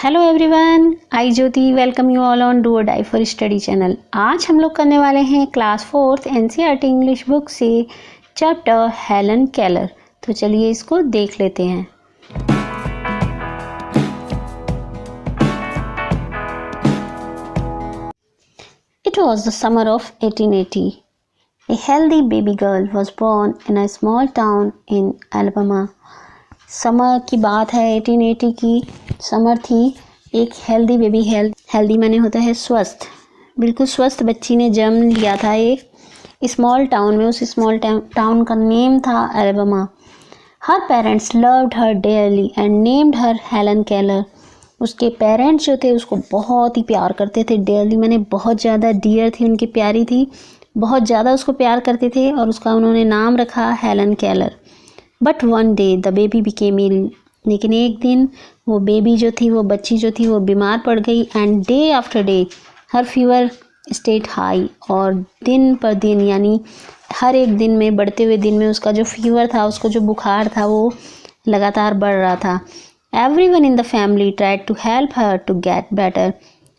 Hello everyone, I Jyoti welcome you all on do और die for study channel. आज हम लोग करने वाले हैं class 4th NCERT English book से चैप्टर हेलन केलर। तो चलिए इसको देख लेते हैं। It was the summer of 1880. A healthy baby girl was born in a small town in Alabama. Summer की बात है 1880 की। समर थी। एक हेल्दी बेबी, हेल्दी माने होता है स्वस्थ, बिल्कुल स्वस्थ बच्ची ने जन्म लिया था एक स्मॉल टाउन में। उस स्मॉल टाउन का नेम था Alabama. Her parents loved her dearly and named her Helen Keller. उसके पेरेंट्स जो थे उसको बहुत ही प्यार करते थे। डेयरली माने बहुत ज़्यादा, डियर थी उनकी, प्यारी थी, बहुत ज़्यादा उसको प्यार करते थे और उसका उन्होंने नाम रखा Helen Keller. But one day the baby became ill. लेकिन एक दिन वो बेबी जो थी, वो बच्ची जो थी, वो बीमार पड़ गई। And day after day her fever state high. और दिन पर दिन यानी हर एक दिन में, बढ़ते हुए दिन में उसका जो फीवर था, उसको जो बुखार था, वो लगातार बढ़ रहा था। Everyone in the family tried to help her to get better.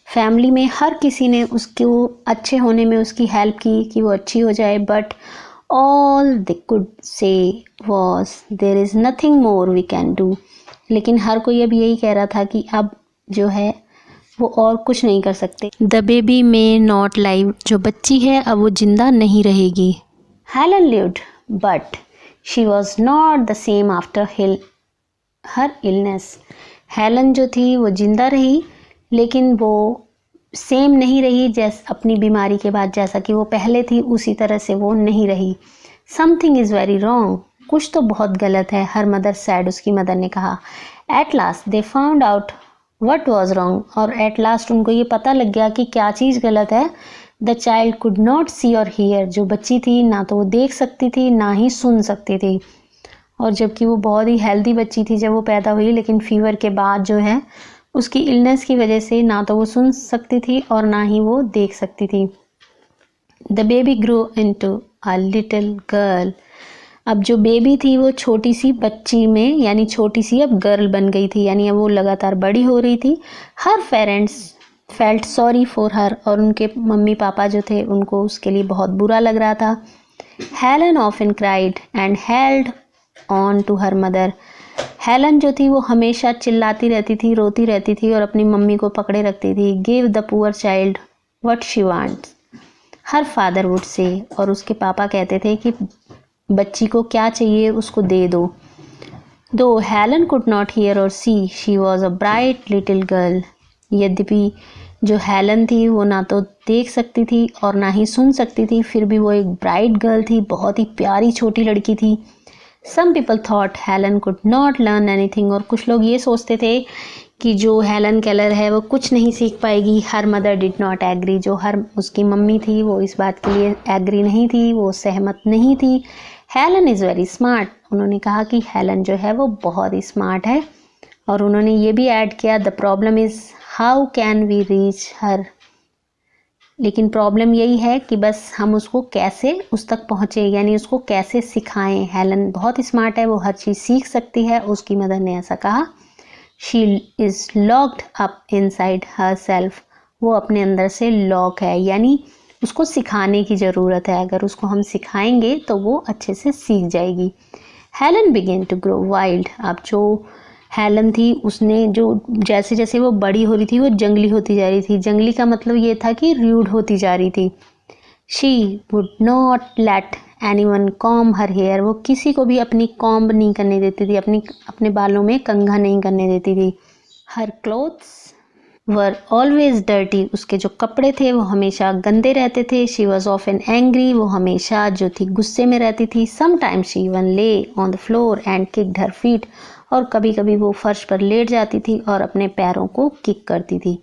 Family में हर किसी ने उसको अच्छे होने में उसकी हेल्प की कि वो अच्छी हो जाए। But all they could say was there is nothing more we can do। लेकिन हर कोई अब यही कह रहा था कि अब जो है वो और कुछ नहीं कर सकते। The baby may not live। जो बच्ची है अब वो जिंदा नहीं रहेगी। Helen lived but she was not the same after her illness। Helen जो थी वो जिंदा रही लेकिन वो सेम नहीं रही जैसे अपनी बीमारी के बाद, जैसा कि वो पहले थी उसी तरह से वो नहीं रही। Something is very wrong. कुछ तो बहुत गलत है। हर मदर सैड, उसकी मदर ने कहा। At last they found out what was wrong. और एट लास्ट उनको ये पता लग गया कि क्या चीज़ गलत है। द चाइल्ड कुड नॉट सी और हियर। जो बच्ची थी ना तो वो देख सकती थी ना ही सुन सकती थी। और जबकि वो बहुत ही हेल्दी बच्ची थी जब वो पैदा हुई, लेकिन फीवर के बाद जो है उसकी इलनेस की वजह से ना तो वो सुन सकती थी और ना ही वो देख सकती थी। The baby grow into a little girl. अब जो बेबी थी वो छोटी सी बच्ची में, यानी छोटी सी अब गर्ल बन गई थी, यानी अब वो लगातार बड़ी हो रही थी। Her parents felt sorry for her. और उनके मम्मी पापा जो थे उनको उसके लिए बहुत बुरा लग रहा था। Helen often cried and held on to her mother. Helen जो थी वो हमेशा चिल्लाती रहती थी, रोती रहती थी और अपनी मम्मी को पकड़े रखती थी। Give the poor child what she wants her father would say. और उसके पापा कहते थे कि बच्ची को क्या चाहिए उसको दे दो। दो Helen could not hear or see, she was a bright little girl. यद्यपि जो हेलन थी वो ना तो देख सकती थी और ना ही सुन सकती थी, फिर भी वो एक ब्राइट गर्ल थी, बहुत ही प्यारी छोटी लड़की थी। Some people thought Helen could not learn anything। और कुछ लोग ये सोचते थे कि जो हेलन केलर है वो कुछ नहीं सीख पाएगी। Her mother did not agree. जो हर उसकी मम्मी थी वो इस बात के लिए एग्री नहीं थी, वो सहमत नहीं थी। Helen is very smart. उन्होंने कहा कि हेलन जो है वो बहुत ही स्मार्ट है। और उन्होंने ये भी ऐड किया, the problem is how can we reach her. लेकिन प्रॉब्लम यही है कि बस हम उसको कैसे उस तक पहुँचे, यानी उसको कैसे सिखाएं। हेलन बहुत स्मार्ट है, वो हर चीज़ सीख सकती है, उसकी मदर ने ऐसा कहा। She is locked up inside her self. वो अपने अंदर से लॉक है, यानी उसको सिखाने की ज़रूरत है। अगर उसको हम सिखाएंगे तो वो अच्छे से सीख जाएगी। Helen began to grow wild. अब जो हेलन थी उसने जो जैसे जैसे वो बड़ी हो रही थी वो जंगली होती जा रही थी। जंगली का मतलब ये था कि रूड होती जा रही थी। She would not let anyone comb her hair. वो किसी को भी अपनी कॉम्ब नहीं करने देती थी, अपने बालों में कंघा नहीं करने देती थी। हर क्लोथ्स वर ऑलवेज डर्टी। उसके जो कपड़े थे वो हमेशा गंदे रहते थे। She was often angry. वो हमेशा जो थी गुस्से में रहती थी। समटाइम्स शी इवन ले on the floor and kicked her feet. और कभी कभी वो फर्श पर लेट जाती थी और अपने पैरों को किक करती थी।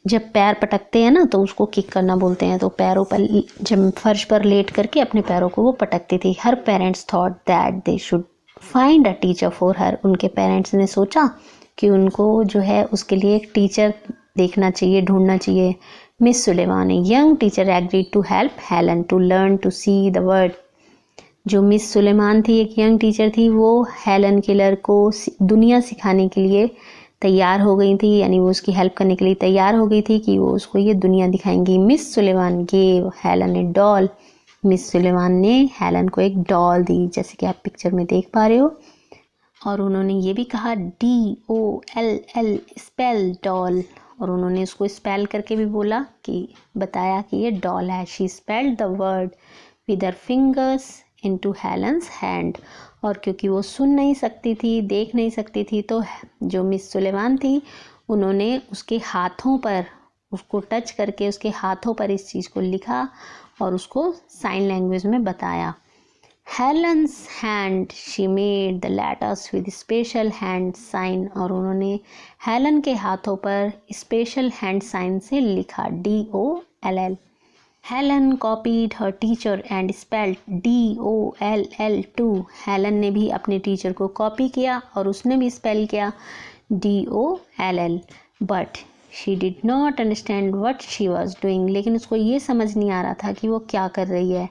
जब पैर पटकते हैं ना तो उसको किक करना बोलते हैं। तो पैरों पर, जब फर्श पर लेट करके अपने पैरों को वो पटकती थी। Her parents thought that they should find a teacher for her. उनके पेरेंट्स ने सोचा कि उनको जो है उसके लिए एक टीचर देखना चाहिए, ढूंढना चाहिए। Miss Sullivan, young teacher, agreed to help Helen to learn to see the word. जो मिस सुलेमान थी, एक यंग टीचर थी, वो हेलन केलर को दुनिया सिखाने के लिए तैयार हो गई थी, यानी वो उसकी हेल्प करने के लिए तैयार हो गई थी कि वो उसको ये दुनिया दिखाएंगी। Miss Sullivan gave Helen a doll. Miss Sullivan ने हेलन को एक डॉल दी, जैसे कि आप पिक्चर में देख पा रहे हो। और उन्होंने ये भी कहा DOLL स्पेल डॉल, और उन्होंने उसको स्पेल करके भी बोला कि बताया कि ये डॉल है। She spelled the word with her fingers into Helens hand. और क्योंकि वो सुन नहीं सकती थी, देख नहीं सकती थी, तो जो मिस सुलेवान थी उन्होंने उसके हाथों पर, उसको टच करके उसके हाथों पर इस चीज़ को लिखा और उसको साइन लैंग्वेज में बताया। Helen's hand she made the letters with special hand sign. और उन्होंने हेलन के हाथों पर स्पेशल हैंड साइन से लिखा DOLL। Helen copied her teacher and spelled DOLL too. Helen ने भी अपने टीचर को कॉपी किया और उसने भी स्पेल किया DOLL। But she did not understand what she was doing. लेकिन उसको ये समझ नहीं आ रहा था कि वो क्या कर रही है।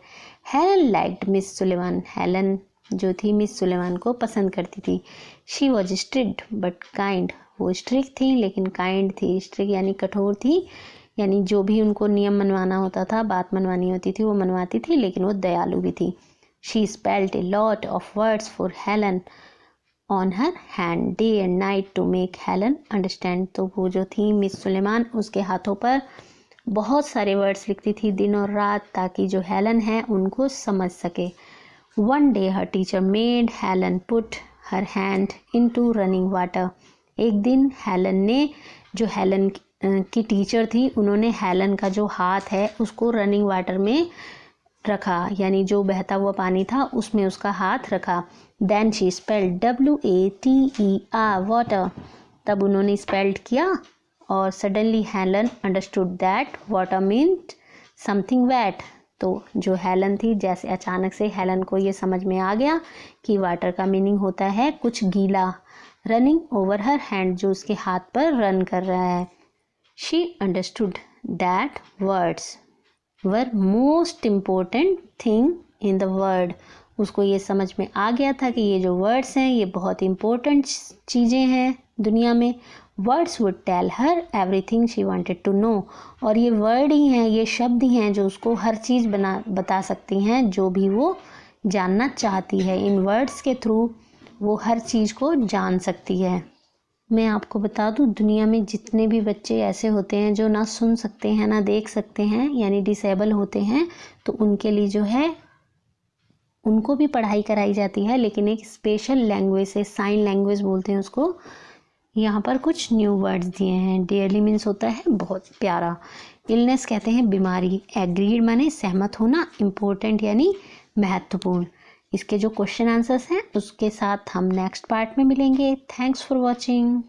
Helen liked miss Sullivan. Helen जो थी मिस सुलेवान को पसंद करती थी। She was strict but kind. वो स्ट्रिक्ट थी लेकिन काइंड थी। स्ट्रिक्ट यानी कठोर थी, यानी जो भी उनको नियम मनवाना होता था, बात मनवानी होती थी, वो मनवाती थी, लेकिन वो दयालु भी थी। She spelled a lot of words for Helen on her hand day and night to make Helen understand. तो वो जो थी मिस सुलेमान, उसके हाथों पर बहुत सारे वर्ड्स लिखती थी दिन और रात, ताकि जो हेलन है उनको समझ सके। One day her teacher made Helen put her hand into running water. एक दिन हेलन ने, जो हेलन की टीचर थी, उन्होंने हेलन का जो हाथ है उसको रनिंग वाटर में रखा, यानी जो बहता हुआ पानी था उसमें उसका हाथ रखा। Then she spelled WATER water. तब उन्होंने स्पेल्ड किया और suddenly Helen understood that water meant something wet. तो जो हेलन थी, जैसे अचानक से हेलन को ये समझ में आ गया कि वाटर का मीनिंग होता है कुछ गीला। रनिंग ओवर हर हैंड, जो उसके हाथ पर रन कर रहा है। She understood that words were most important thing in the world. उसको ये समझ में आ गया था कि ये जो वर्ड्स हैं ये बहुत इम्पोर्टेंट चीज़ें हैं दुनिया में। Words would tell her everything she wanted to know. और ये वर्ड ही हैं, ये शब्द ही हैं जो उसको हर चीज़ बता सकती हैं जो भी वो जानना चाहती है। इन वर्ड्स के थ्रू वो हर चीज़ को जान सकती है। मैं आपको बता दूं, दुनिया में जितने भी बच्चे ऐसे होते हैं जो ना सुन सकते हैं ना देख सकते हैं, यानी डिसेबल होते हैं, तो उनके लिए जो है उनको भी पढ़ाई कराई जाती है, लेकिन एक स्पेशल लैंग्वेज से, साइन लैंग्वेज बोलते हैं उसको। यहाँ पर कुछ न्यू वर्ड्स दिए हैं। डियरली मीन्स होता है बहुत प्यारा। इलनेस कहते हैं बीमारी। एग्रीड माने सहमत होना। इम्पोर्टेंट यानी महत्वपूर्ण। इसके जो क्वेश्चन आंसर्स हैं उसके साथ हम नेक्स्ट पार्ट में मिलेंगे। Thanks for watching.